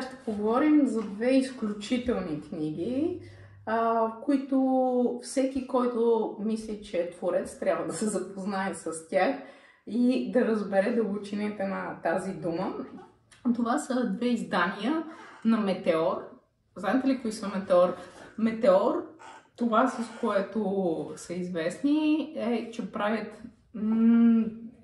Сега ще поговорим за две изключителни книги, които всеки, който мисли, че е творец, трябва да се запознае с тях и да разбере дълбочините на тази дума. Това са две издания на Метеор. Знаете ли кои са Метеор? Метеор, това с което са известни, е, че правят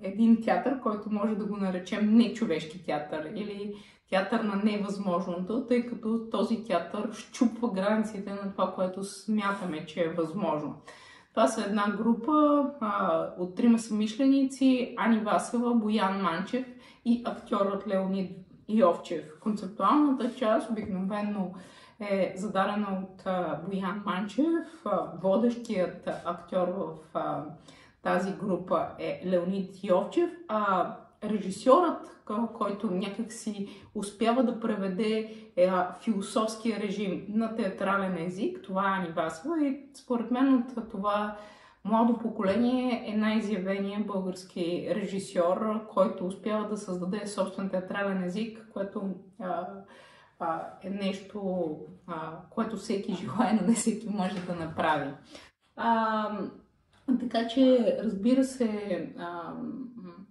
един театър, който може да го наречем нечовешки театър или театър на невъзможното, тъй като този театър счупва границите на това, което смятаме, че е възможно. Това са една група от трима съмишленици: Ани Васева, Боян Манчев и актьорът Леонид Йовчев. Концептуалната част обикновено е зададена от Боян Манчев. Водещият актьор в тази група е Леонид Йовчев, а режисьорът, който някак си успява да преведе философския режим на театрален език, това е Ани Васева, и според мен от това младо поколение е най-изявеният български режисьор, който успява да създаде собствен театрален език, което е нещо, което всеки желае, но не всеки може да направи. Така че, разбира се,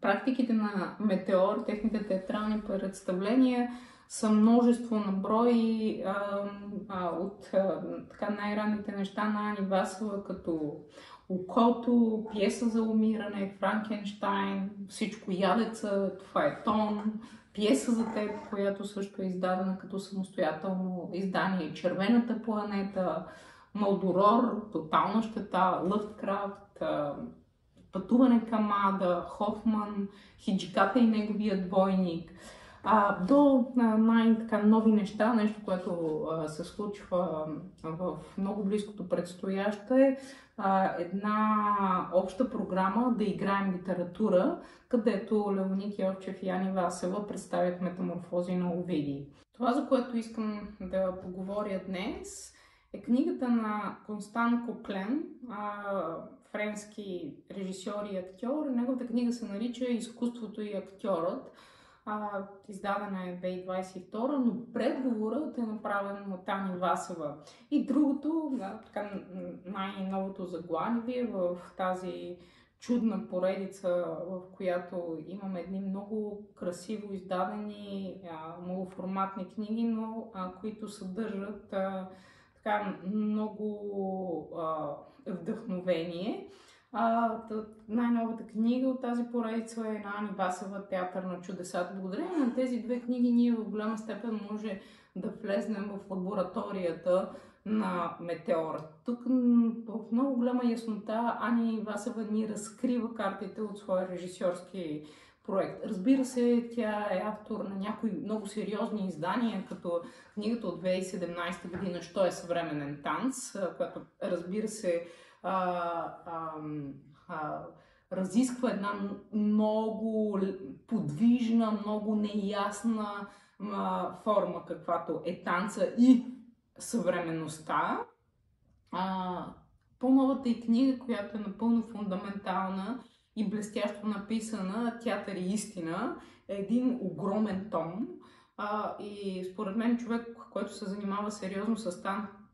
практиките на Метеор, техните театрални представления са множество на брой от така най-ранните неща на Ани Васева, като Окото, Пиеса за умиране, Франкенщайн, Всичко ядеца, Фаетон, Пиеса за теб, която също е издадена като самостоятелно издание, Червената планета, Малдорор, Тотална щета, Лъвкрафт, Пътуване към Ада, Хофман, Хиджиката и неговия двойник, до най-нови неща, нещо, което се случва в много близкото предстояще, една обща програма Да играем литература, където Леонид Йовчев и Ани Васева представят Метаморфози на Овидий. Това, за което искам да поговоря днес, е книгата на Констан Коклен, френски режисьор и актьор. Неговата книга се нарича Изкуството и актьорът. Издадена е 2022, но предговорът е направен от Ани Васева. И другото, така най-новото заглавие в тази чудна поредица, в която имаме едни много красиво издадени малоформатни книги, но които съдържат така много вдъхновение. Най-новата книга от тази поредица е на Ани Васева "Театър на чудесата". Благодарение на тези две книги ние в голяма степен може да влезнем в лабораторията на Метеор. Тук в много голяма яснота Ани Васева ни разкрива картите от своя режисьорски проект. Разбира се, тя е автор на някои много сериозни издания, като книгата от 2017 година "Що е съвременен танц", която, разбира се, разисква една много подвижна, много неясна форма, каквато е танца и съвременността. По-новата и книга, която е напълно фундаментална и блестящо написана, "Театър и истина", е един огромен том. И според мен човек, който се занимава сериозно с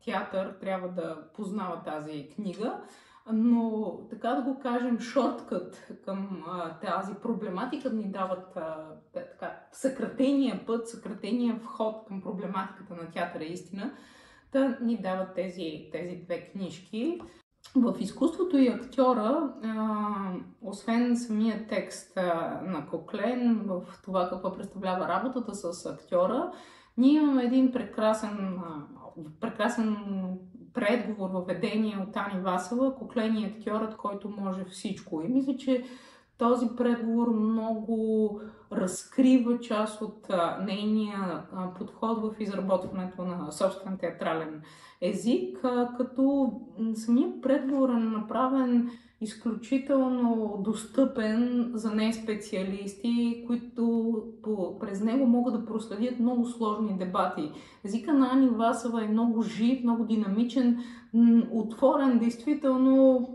театър, трябва да познава тази книга. Но, така да го кажем, шорткът към тази проблематика ни дават съкратения път, съкратения вход към проблематиката на "Театъра и истина", да ни дават тези две книжки. В "Изкуството и актьора", освен самия текст на Коклен, в това какво представлява работата с актьора, ние имаме един прекрасен предговор, въведение от Ани Васева, "Коклен и актьорът, който може всичко". И мисля, че този предговор много разкрива част от нейния подход в изработването на собствен театрален език, като самият предговор е направен изключително достъпен за неспециалисти, които през него могат да проследят много сложни дебати. Езика на Ани Васева е много жив, много динамичен, отворен, действително,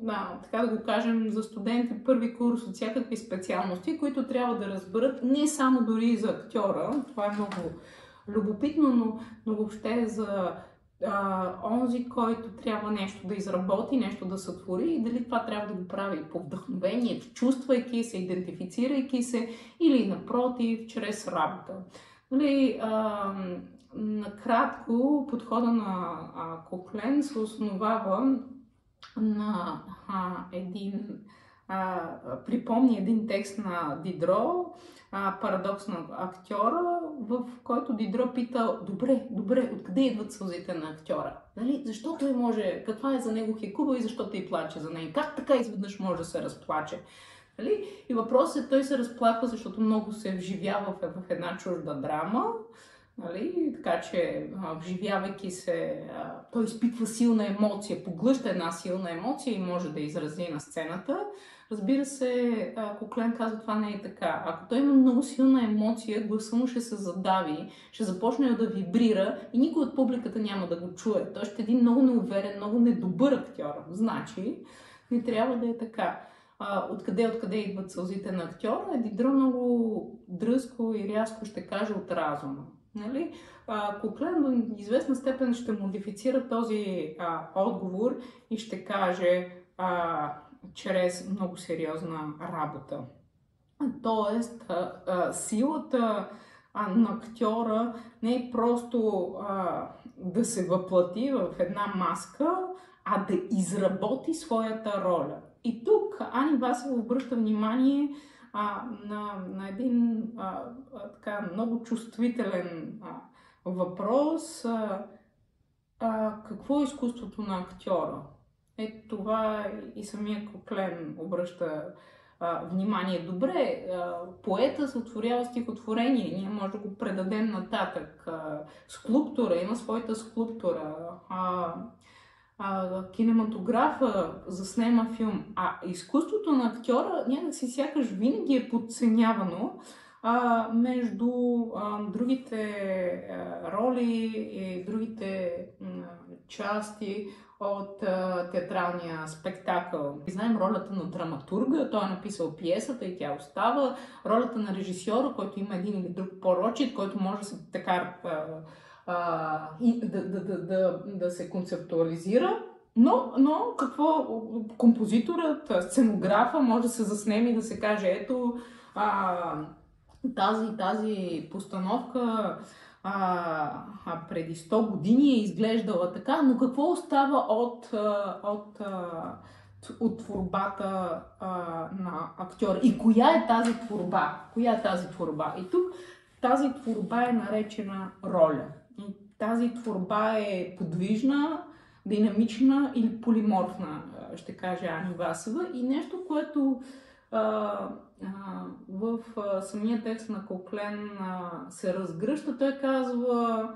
така да го кажем, за студенти първи курс от всякакви специалности, които трябва да разберат не само дори за актьора, това е много любопитно, но въобще за онзи, който трябва нещо да изработи, нещо да сътвори и дали това трябва да го прави по вдъхновение, чувствайки се, идентифицирайки се или напротив, чрез работа. Нали, накратко, подхода на Коклен се основава на припомни един текст на Дидро, Парадокс на актьора, в който Дидро пита: добре, откъде идват сълзите на актьора? Нали? Защо той може, каква е за него хикува и защо той плаче за нея? Как така изведнъж може да се разплаче? Нали? И въпросът е, той се разплаква, защото много се вживява в една чужда драма. Нали? Така че, вживявайки се, той изпитва силна емоция, поглъща една силна емоция и може да изрази на сцената. Разбира се, Коклен казва, това не е така. Ако той има много силна емоция, гласа му ще се задави, ще започне да вибрира и никой от публиката няма да го чуе. Той ще е един много неуверен, много недобър актьор. Значи, не трябва да е така. Откъде идват сълзите на актьора? Дидро много дръзко и рязко ще каже: от разума. Нали? Коклен до известна степен ще модифицира този отговор и ще каже чрез много сериозна работа. Тоест, силата на актьора не е просто да се въплати в една маска, а да изработи своята роля. И тук Ани Василева обръща внимание на един така много чувствителен въпрос. Какво е изкуството на актьора? Това и самия Коклен обръща внимание. Добре, поета сътворява стихотворение, ние може да го предадем нататък. Скулптура има своята скулптура. Кинематографа заснема филм, изкуството на актьора някакси сякаш винаги е подценявано между другите роли и другите части от театралния спектакъл. Знаем ролята на драматурга, той е написал пиесата и тя остава, ролята на режисьора, който има един или друг прочит, който може да се така да се концептуализира, но какво композиторът, сценографа може да се заснеме и да се каже: ето тази постановка преди 100 години е изглеждала така, но какво остава от творбата на актьора? И коя е тази творба? И тук тази творба е наречена роля. И тази творба е подвижна, динамична или полиморфна, ще каже Ани Василева. И нещо, което в самия текст на Коклен се разгръща, той казва: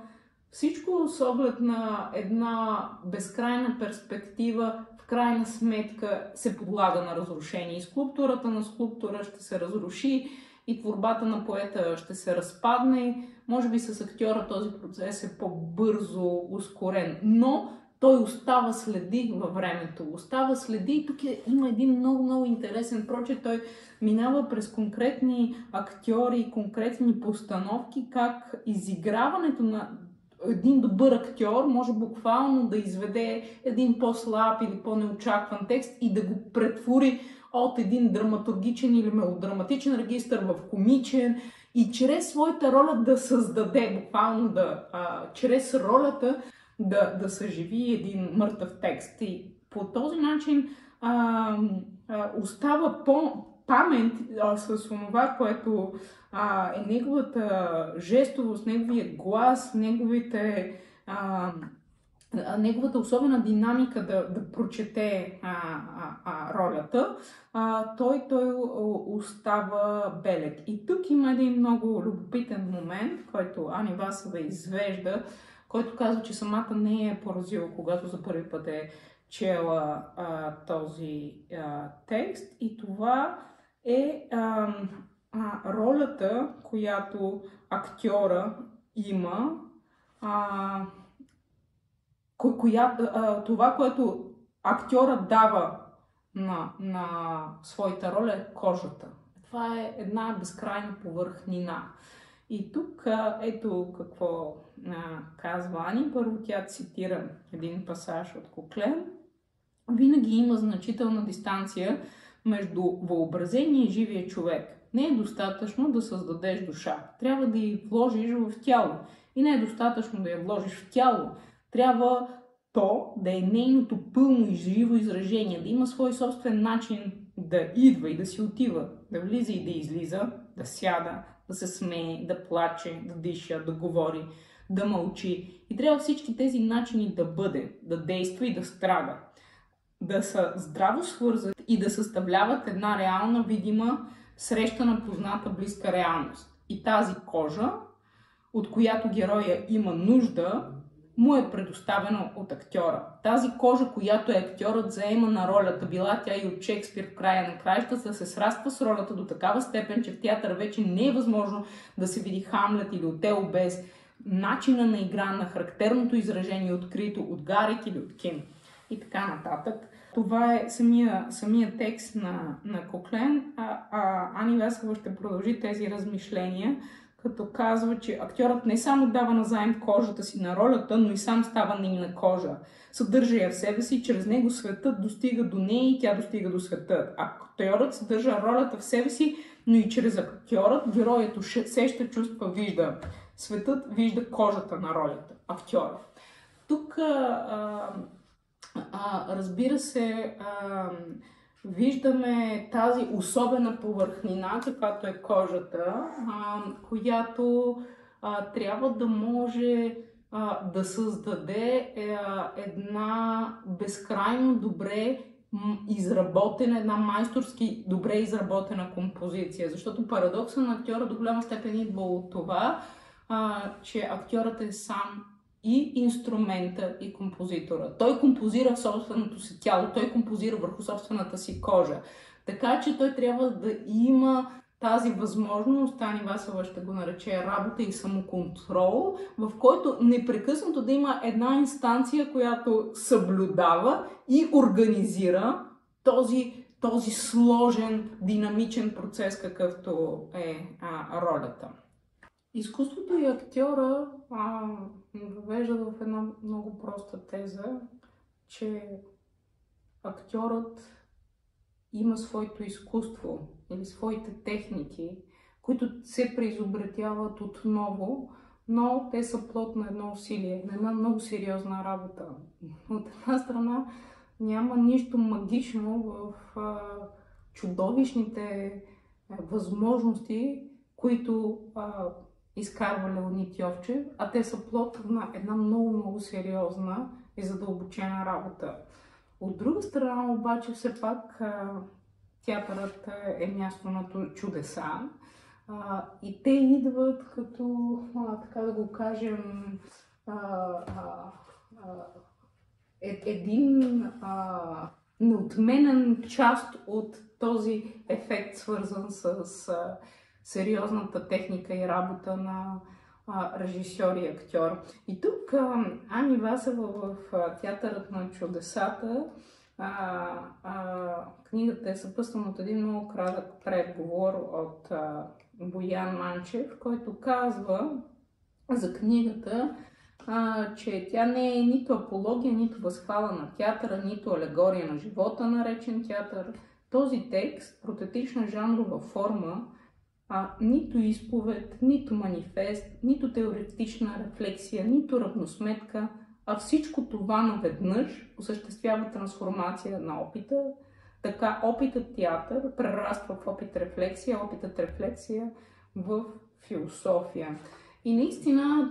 всичко с оглед на една безкрайна перспектива в крайна сметка се подлага на разрушение. И скулптурата на скулптура ще се разруши, и творбата на поета ще се разпадне. Може би с актьора този процес е по-бързо ускорен, но той остава следи във времето. Остава следи и тук има един много интересен прочит. Той минава през конкретни актьори, конкретни постановки, как изиграването на един добър актьор може буквално да изведе един по-слаб или по-неочакван текст и да го претвори от един драматургичен или мелодраматичен регистър в комичен и чрез своята роля да създаде, буквално чрез ролята да съживи един мъртъв текст. И по този начин остава памет с това, което е неговата жестовост, неговия глас, неговата особена динамика да прочете ролята, той остава белег. И тук има един много любопитен момент, който Ани Василева извежда, който казва, че самата не е поразила, когато за първи път е чела този текст. И това е ролята, която актьора има, това, което актьора дава на своята роля, е кожата. Това е една безкрайна повърхнина. И тук ето какво казва Ани. Първо тя цитира един пасаж от Коклен. Винаги има значителна дистанция между въобразение и живия човек. Не е достатъчно да създадеш душа. Трябва да я вложиш в тяло. И не е достатъчно да я вложиш в тяло. Трябва то да е нейното пълно и живо изражение, да има свой собствен начин да идва и да си отива, да влиза и да излиза, да сяда, да се смее, да плаче, да диша, да говори, да мълчи. И трябва всички тези начини да бъде, да действа и да страда. Да са здраво свързани и да съставляват една реална, видима, срещана, позната, близка реалност. И тази кожа, от която героя има нужда, му е предоставено от актьора. Тази кожа, която актьорът заема на ролята, била тя и от Шекспир в края на краищата, се сраства с ролята до такава степен, че в театър вече не е възможно да се види Хамлет или Отело без начина на игра, на характерното изражение, открито от Гарик или от Ким. И така нататък. Това е самия текст на Коклен. Ани Весела ще продължи тези размишления, като казва, че актьорът не само дава назаем кожата си на ролята, но и сам става нейна кожа. Съдържа я в себе си, чрез него светът достига до нея и тя достига до света. Актьорът съдържа ролята в себе си, но и чрез актьорът героят усеща, чувства, вижда. Светът вижда кожата на ролята, актьора. Тук, разбира се, виждаме тази особена повърхнина, каквато е кожата, която трябва да може да създаде една безкрайно добре изработена, една майсторски добре изработена композиция. Защото парадоксът на актьора до голяма степен идва от това, че актьорът е сам и инструмента, и композитора. Той композира в собственото си тяло, той композира върху собствената си кожа. Така че той трябва да има тази възможност, Ани Весела ще го нарече работа и самоконтрол, в който непрекъснато да има една инстанция, която съблюдава и организира този сложен, динамичен процес, какъвто е ролята. Изкуството и актьора въвеждат в една много проста теза, че актьорът има своето изкуство или своите техники, които се преизобретяват отново, но те са плод на едно усилие, на една много сериозна работа. От една страна няма нищо магично в чудовищните възможности, които изкарва Леонид Йовчев, а те са плод на една много сериозна и задълбочена работа. От друга страна обаче все пак театърът е място на чудеса и те идват като, така да го кажем, един неотменен част от този ефект, свързан с сериозната техника и работа на режисьор и актьор. И тук Ани Весела в Театърът на чудесата, книгата е съпътствана от един много кратък предговор от Боян Манчев, който казва за книгата, че тя не е нито апология, нито възхвала на театъра, нито алегория на живота, наречен театър. Този текст, протетична жанрова форма, нито изповед, нито манифест, нито теоретична рефлексия, нито равносметка, а всичко това наведнъж осъществява трансформация на опита. Така опитът театър прераства в опит рефлексия, опитът рефлексия в философия. И наистина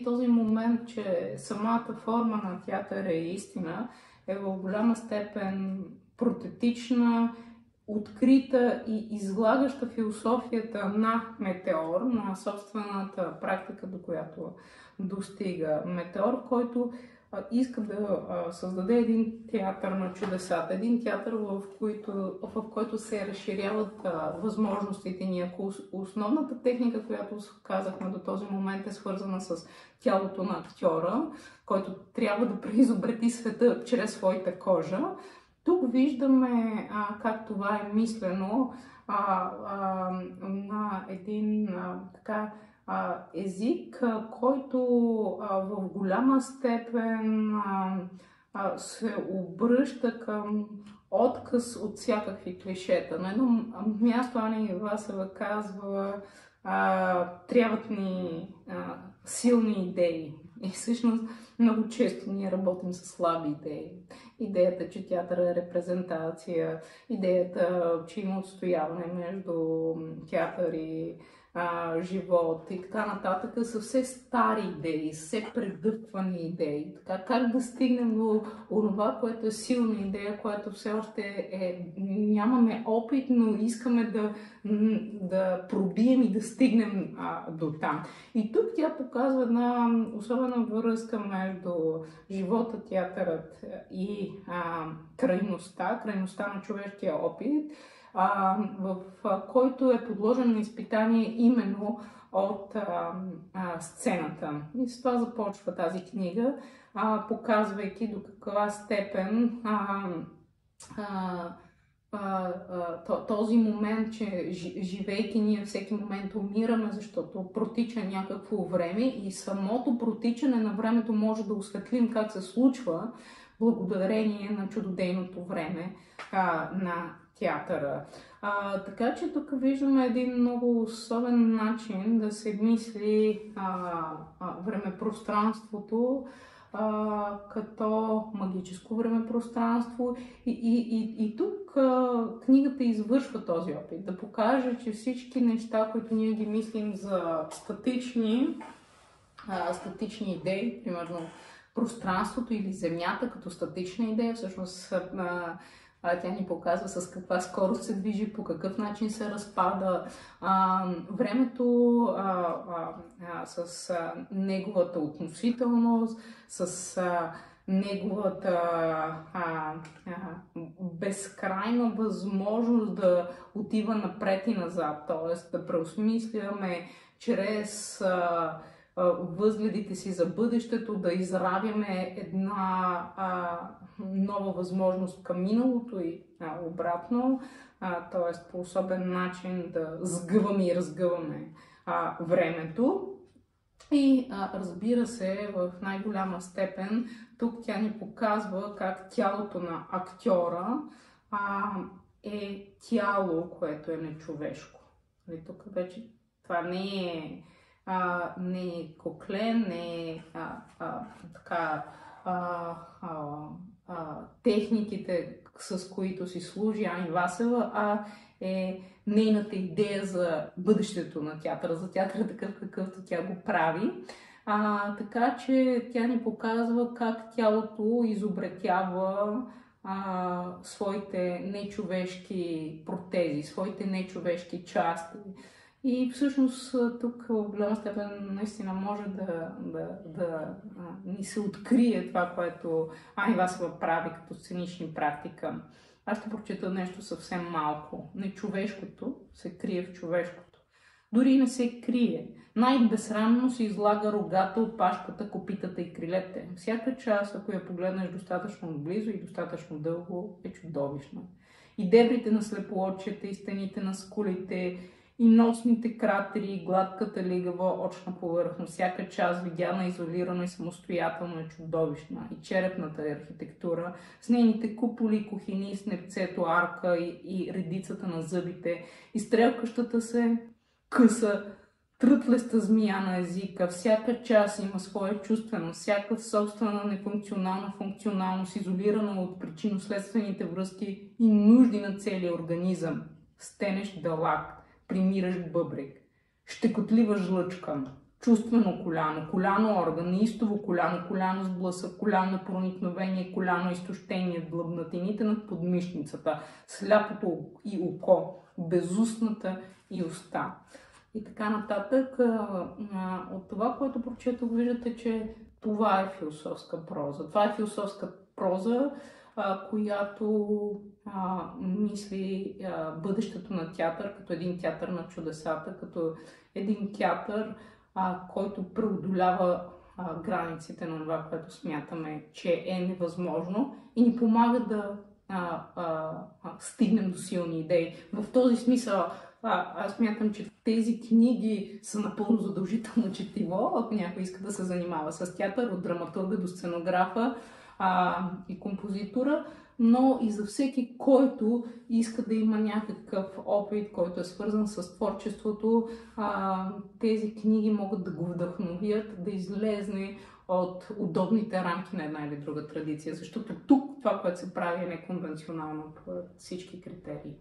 този момент, че самата форма на театър е истина, е в голяма степен протетична, открита и излагаща философията на Метеор, на собствената практика, до която достига Метеор, който иска да създаде един театър на чудесата, един театър, в който се разширяват възможностите ни. Ако основната техника, която казахме до този момент, е свързана с тялото на актьора, който трябва да преизобрети света чрез своята кожа, тук виждаме как това е мислено на един така език, който в голяма степен се обръща към отказ от всякакви клишета. На едно място Ани Васева казва: трябват ни силни идеи. И всъщност много често ние работим с слаби идеи. Идеята, че театър е репрезентация, идеята, че има отстояване между театър и живот и така нататък, са все стари идеи, все предъвквани идеи. Така, как да стигнем до това, което е силна идея, което все още нямаме опит, но искаме да пробием и да стигнем до там. И тук тя показва една особена връзка между живота, театърът и крайността на човешкия опит, в който е подложен на изпитание именно от сцената. И с това започва тази книга, показвайки до каква степен този момент, че живейки ние всеки момент умираме, защото протича някакво време и самото протичане на времето може да осветлим как се случва благодарение на чудодейното време на театъра. Така че тук виждаме един много особен начин да се мисли времепространството като магическо времепространство. И тук книгата извършва този опит да покаже, че всички неща, които ние ги мислим за статични идеи, примерно пространството или земята като статична идея, всъщност тя ни показва с каква скорост се движи, по какъв начин се разпада, времето с неговата относителност, с неговата безкрайна възможност да отива напред и назад, т.е. да преосмисляме чрез възгледите си за бъдещето, да изравяме една нова възможност към миналото и обратно, т.е. по особен начин да сгъваме и разгъваме времето. И разбира се, в най-голяма степен тук тя ни показва как тялото на актьора е тяло, което е нечовешко. Тук вече това не е Коклен, не е техниките, с които си служи Ани Васева, а е нейната идея за бъдещето на театъра, за театъра такъв какъвто тя го прави. Така че тя ни показва как тялото изобретява своите нечовешки протези, своите нечовешки части. И всъщност тук в голяма степен наистина може да ни се открие това, което Ани Васева прави като сценични практика. Аз ще прочета нещо съвсем малко. Нечовешкото се крие в човешкото. Дори не се крие. Най-безсрамно се излага рогата, опашката, копитата и крилете. Всяка част, ако я погледнеш достатъчно близо и достатъчно дълго, е чудовищна. И дебрите на слепоочията, и стените на скулите, и носните кратери, и гладката лигава очна повърхност. Всяка част, видяна изолирано и самостоятелно, е чудовищна. И черепната архитектура с нейните куполи, кухини, с небцето, арка и редицата на зъбите, и стрелкащата се къса, трътлеста змия на езика. Всяка част има своя чувственост, всяка собствена нефункционална функционалност, изолирана от причинно-следствените връзки и нужди на целия организъм. Стенещ дълак, примиращ бъбрек, щекотлива жлъчка, чувствено коляно, коляно орган, неистово коляно, коляно с блъсък, коляно проникновение, коляно изтощение, длъбнатините над подмишницата, сляпото и око, безустната и уста. И така нататък. От това, което прочетох, виждате, че това е философска проза. Това е философска проза, която мисли бъдещето на театър като един театър на чудесата, като един театър, който преодолява границите на това, което смятаме, че е невъзможно, и ни помага да стигнем до силни идеи. В този смисъл Аз смятам, че тези книги са напълно задължително четиво, ако някой иска да се занимава с театър, от драматурга до сценографа и композитора, но и за всеки, който иска да има някакъв опит, който е свързан с творчеството, тези книги могат да го вдъхновят, да излезне от удобните рамки на една или друга традиция, защото тук това, което се прави, е неконвенционално по всички критерии.